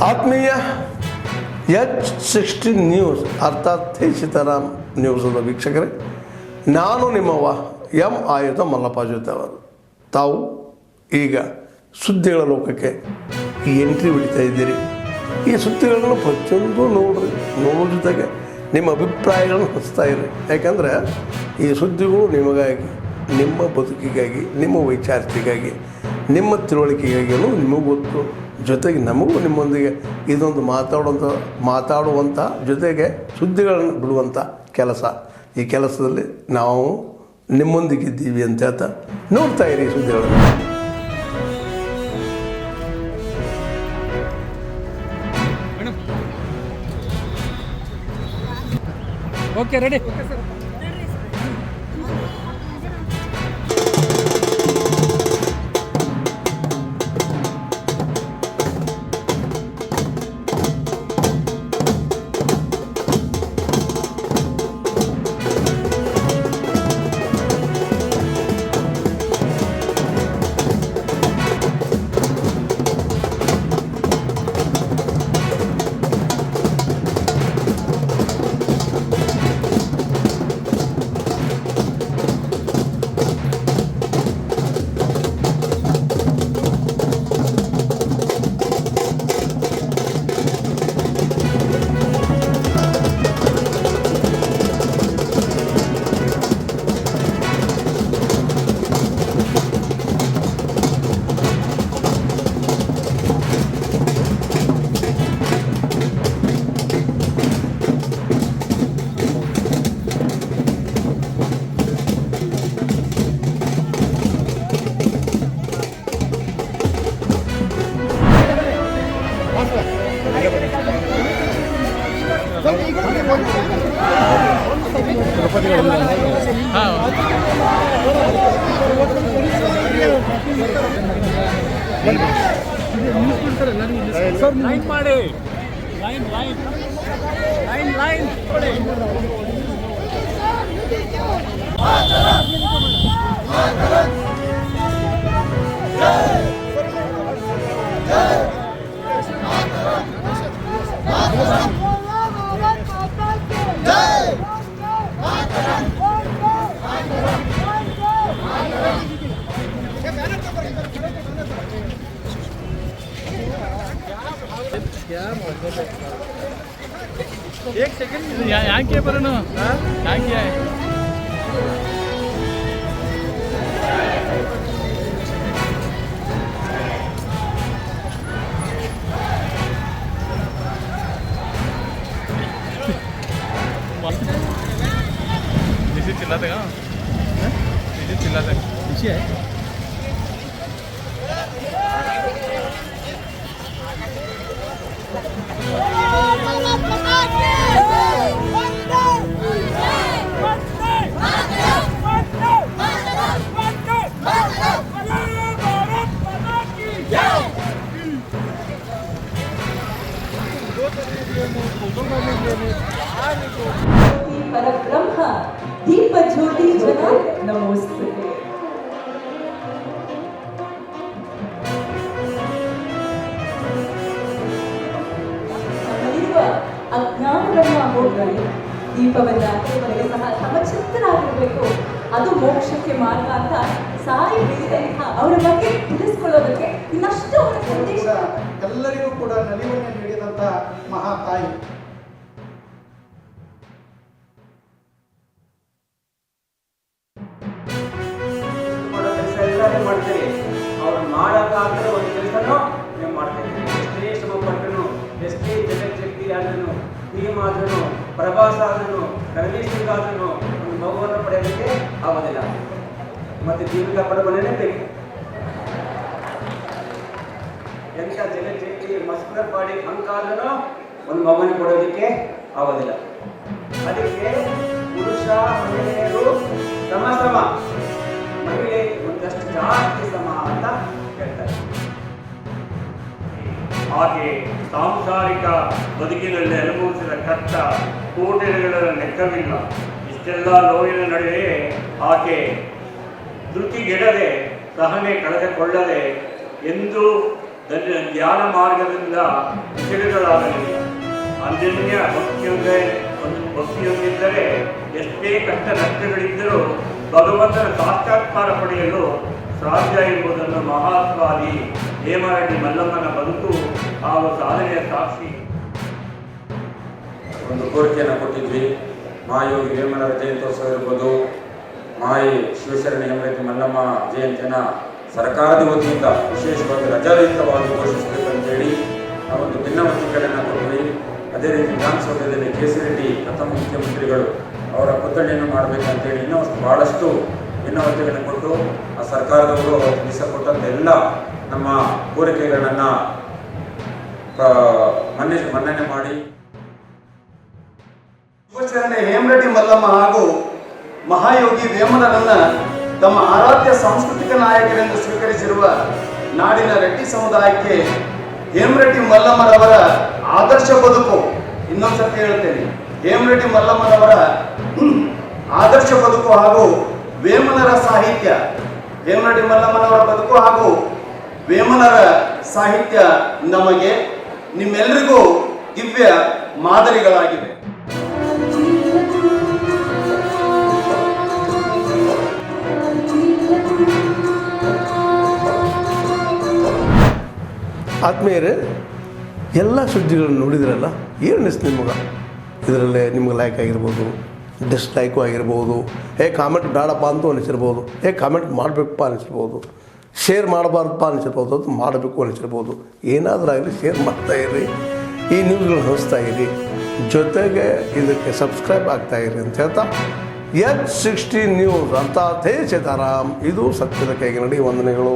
ಆತ್ಮೀಯ H16 news ಅರ್ಥಾತ್ ಸೀತಾರಾಮ್ ನ್ಯೂಸದ ವೀಕ್ಷಕರೇ, ನಾನು ನಿಮ್ಮವ ಎಂ ಆಯುಧ ಮಲ್ಲಪ್ಪ ಜೊತೆ ಅವರು. ತಾವು ಈಗ ಸುದ್ದಿಗಳ ಲೋಕಕ್ಕೆ ಎಂಟ್ರಿ ಹೊಡಿತಾ ಇದ್ದೀರಿ. ಈ ಸುದ್ದಿಗಳನ್ನು ಪ್ರತಿಯೊಂದು ನೋಡೋ ಜೊತೆಗೆ ನಿಮ್ಮ ಅಭಿಪ್ರಾಯಗಳನ್ನು ಹಚ್ತಾ ಇರಿ. ಯಾಕಂದರೆ ಈ ಸುದ್ದಿಗಳು ನಿಮಗಾಗಿ, ನಿಮ್ಮ ಬದುಕಿಗಾಗಿ, ನಿಮ್ಮ ವೈಚಾರಿಕೆಗಾಗಿ, ನಿಮ್ಮ ತಿಳುವಳಿಕೆಗಾಗಿಯೂ ನಿಮಗೂ ಗೊತ್ತು. ಜೊತೆಗೆ ನಮಗೂ ನಿಮ್ಮೊಂದಿಗೆ ಇದೊಂದು ಮಾತಾಡುವಂಥ ಜೊತೆಗೆ ಸುದ್ದಿಗಳನ್ನು ಬಿಡುವಂಥ ಕೆಲಸ. ಈ ಕೆಲಸದಲ್ಲಿ ನಾವು ನಿಮ್ಮೊಂದಿಗಿದ್ದೀವಿ ಅಂತ ಹೇಳ್ತಾ ನೋಡ್ತಾ ಇರಿ ಸುದ್ದಿಗಳನ್ನು. Okay, ready. ಲೈನ್ ಮಾಡಿ, ಲೈನ್ ಲೈನ್ ಲೈನ್ ಲೈನ್ ಕೊಡಿ. एक सेकंड यहाँ क्या पर ना यहाँ क्या है चिल्लाते का चिल्लाते पीछे है. परब्रह्म दीप ज्योति जन नमोस्तुते. ನಮ್ಮಲ್ಲಿರುವ ಅಜ್ಞಾನವನ್ನು ಹೋಗಲಿ, ದೀಪವನ್ನ ದೇವರಿಗೆ ಸಹ ಸಮಚಿತ್ತನಾಗಿರಬೇಕು. ಅದು ಮೋಕ್ಷಕ್ಕೆ ಮಾರ್ಗ ಅಂತ ಸಾರಿ ಬೀದಿದಂಥ ಅವರ ಬಗ್ಗೆ ತಿಳಿಸ್ಕೊಳ್ಳೋದಕ್ಕೆ ಇನ್ನಷ್ಟು ಅವರ ಸಂದೇಶ ಎಲ್ಲರಿಗೂ ಕೂಡ ನಲಿವನ್ನು ನೀಡಿದಂಥ ಮಹಾತಾಯಿ. ಮಾಡ್ತೀರಿ, ಅವ್ರು ಮಾಡೋಕ್ಕಾಗದೆ ಒಂದು ಕೆಲಸನೂ ನೀವು ಮಾಡ್ತೀರಿ. ಎಷ್ಟೇ ಶ್ರಮ ಪಟ್ಟನು, ಎಷ್ಟೇ ಜಗಜ್ಜಕ್ತಿ ಆದನು, ಭೀಮ್ ಆದನು, ಪ್ರಭಾಸ್ ಆದನು, ರಣವೀರ್ ಸಿಂಗ್ ಆದನು, ಒಂದು ಮಗುವನ್ನು ಪಡೆಯೋದಕ್ಕೆ ಆಗೋದಿಲ್ಲ. ಮತ್ತೆ ಜೀವಿಕಾ ಪಡುವನೇ ಬೇಕು. ಎಂಥ ಜಗಜ್ಜಕ್ತಿ ಮಸ್ಕರ್ ಪಾಡಿ ಅಂಕಾದನು ಒಂದು ಮಗುವನ್ನು ಕೊಡೋದಕ್ಕೆ ಆಗೋದಿಲ್ಲ. ಅದಕ್ಕೆ ಪುರುಷ ಮಹಿಳೆಯರು ಸಮ, ಮಹಿಳೆ ಒಂದಷ್ಟು ಜಾಸ್ತಿ ಸಮ ಅಂತ ಹೇಳ್ತಾರೆ. ಹಾಗೆ ಸಾಂಸಾರಿಕ ಬದುಕಿನಲ್ಲಿ ಅನುಭವಿಸಿದ ಕಷ್ಟ ಕೋಟೆಗಳ ಲೆಕ್ಕವಿಲ್ಲ. ಇಷ್ಟೆಲ್ಲ ನೋವಿನ ನಡುವೆ ಆಕೆ ಧೃತಿಗೆಡದೆ, ಸಹನೆ ಕಳೆದುಕೊಳ್ಳದೆ, ಎಂದೂ ಧ್ಯಾನ ಮಾರ್ಗದಿಂದ ತಿಳಿಗಳಾಗಲಿಲ್ಲ. ಅನ್ಯ ಭಕ್ತಿಯೊಂದಿದ್ದರೆ ಎಷ್ಟೇ ಕಷ್ಟ ನಷ್ಟಗಳಿದ್ದರೂ ಭಗವಂತನ ಸಾಕ್ಷಾತ್ಕಾರ ಪಡೆಯಲು ಸಾಧ್ಯ ಎಂಬುದನ್ನು ಮಹಾತ್ವಾದಿ ಹೇಮರೆಡ್ಡಿ ಮಲ್ಲಮ್ಮನ ಬದುಕು ಹಾಗೂ ಸಾಧನೆಯ ಸಾಕ್ಷಿ. ಒಂದು ಕೋರಿಕೆಯನ್ನು ಕೊಟ್ಟಿದ್ವಿ. ಮಹಾಯೋಗಿ ವೇಮನರ ಜಯಂತ್ಯೋತ್ಸವ ಇರ್ಬೋದು, ಮಾಯಿ ಶಿವಶರಣಿ ಹೇಮರೆಡ್ಡಿ ಮಲ್ಲಮ್ಮ ಜಯಂತಿಯನ್ನು ಸರ್ಕಾರದ ವತಿಯಿಂದ ವಿಶೇಷವಾಗಿ ರಜಾರಹಿತವಾಗಿ ಘೋಷಿಸಬೇಕಂತೇಳಿ ನಾವೊಂದು ಭಿನ್ನಮತಿಗಳನ್ನು ಕೊಟ್ವಿ. ಅದೇ ರೀತಿ ವಿಧಾನಸೌಧದಲ್ಲಿ ಕೆ.ಸಿ. ರೆಡ್ಡಿ ಪ್ರಥಮ ಮುಖ್ಯಮಂತ್ರಿಗಳು ಅವರ ಪುತ್ಥಳಿಯನ್ನು ಮಾಡಬೇಕಂತೇಳಿ ಇನ್ನೂ ಭಾಳಷ್ಟು ಭಿನ್ನಮತಿಗಳನ್ನು ಕೊಟ್ಟು ಆ ಸರ್ಕಾರದವರು ತಿಳಿಸಿಕೊಟ್ಟಂಥ ಎಲ್ಲ ನಮ್ಮ ಕೋರಿಕೆಗಳನ್ನು ಮನ್ನಣೆ ಮಾಡಿ ಶಿವಶರಣೆ ಹೇಮರೆಡ್ಡಿ ಮಲ್ಲಮ್ಮ ಹಾಗೂ ಮಹಾಯೋಗಿ ವೇಮನರನ್ನ ತಮ್ಮ ಆರಾಧ್ಯ ಸಾಂಸ್ಕೃತಿಕ ನಾಯಕರೆಂದು ಸ್ವೀಕರಿಸಿರುವ ನಾಡಿನ ರೆಡ್ಡಿ ಸಮುದಾಯಕ್ಕೆ ಹೇಮರೆಡ್ಡಿ ಮಲ್ಲಮ್ಮರವರ ಆದರ್ಶ ಬದುಕು, ಇನ್ನೊಂದ್ಸತಿ ಹೇಳ್ತೇನೆ, ಹೇಮರೆಡ್ಡಿ ಮಲ್ಲಮ್ಮನವರ ಆದರ್ಶ ಬದುಕು ಹಾಗೂ ವೇಮನರ ಸಾಹಿತ್ಯ, ಹೇಮರೆಡ್ಡಿ ಮಲ್ಲಮ್ಮನವರ ಬದುಕು ಹಾಗೂ ವೇಮನರ ಸಾಹಿತ್ಯ ನಮಗೆ ನಿಮ್ಮೆಲ್ಲರಿಗೂ ದಿವ್ಯ ಮಾದರಿಗಳಾಗಿವೆ. ಆತ್ಮೀಯರೇ, ಎಲ್ಲ ಸುದ್ದಿಗಳನ್ನು ನೋಡಿದ್ರಲ್ಲ, ಏನು ಅನಿಸ್ತು ನಿಮಗೆ? ಇದರಲ್ಲೇ ನಿಮ್ಗೆ ಲೈಕ್ ಆಗಿರ್ಬೋದು, ಡಿಸ್ಲೈಕು ಆಗಿರ್ಬೋದು, ಕಾಮೆಂಟ್ ಬೇಡಪ್ಪ ಅಂತೂ ಅನಿಸಿರ್ಬೋದು, ಕಾಮೆಂಟ್ ಮಾಡಬೇಕಪ್ಪ ಅನಿಸಿರ್ಬೋದು, ಶೇರ್ ಮಾಡಬಾರ್ದಪ್ಪ ಅನಿಸಿರ್ಬೋದು, ಅದು ಮಾಡಬೇಕು ಅನಿಸಿರ್ಬೋದು. ಏನಾದರೂ ಆಗಲಿ ಶೇರ್ ಮಾಡ್ತಾಯಿರಿ, ಈ ನ್ಯೂಸ್ಗಳನ್ನ ಹಂಚ್ತಾ ಇರಿ, ಜೊತೆಗೆ ಇದಕ್ಕೆ ಸಬ್ಸ್ಕ್ರೈಬ್ ಆಗ್ತಾಯಿರಿ ಅಂತ ಹೇಳ್ತಾ H16 ನ್ಯೂಸ್ ಅರ್ಥಾತ್ ಹೇ ಸೀತಾರಾಮ್, ಇದು ಸತ್ಯದ ಕೈಗೆ ನಡಿ. ವಂದನೆಗಳು.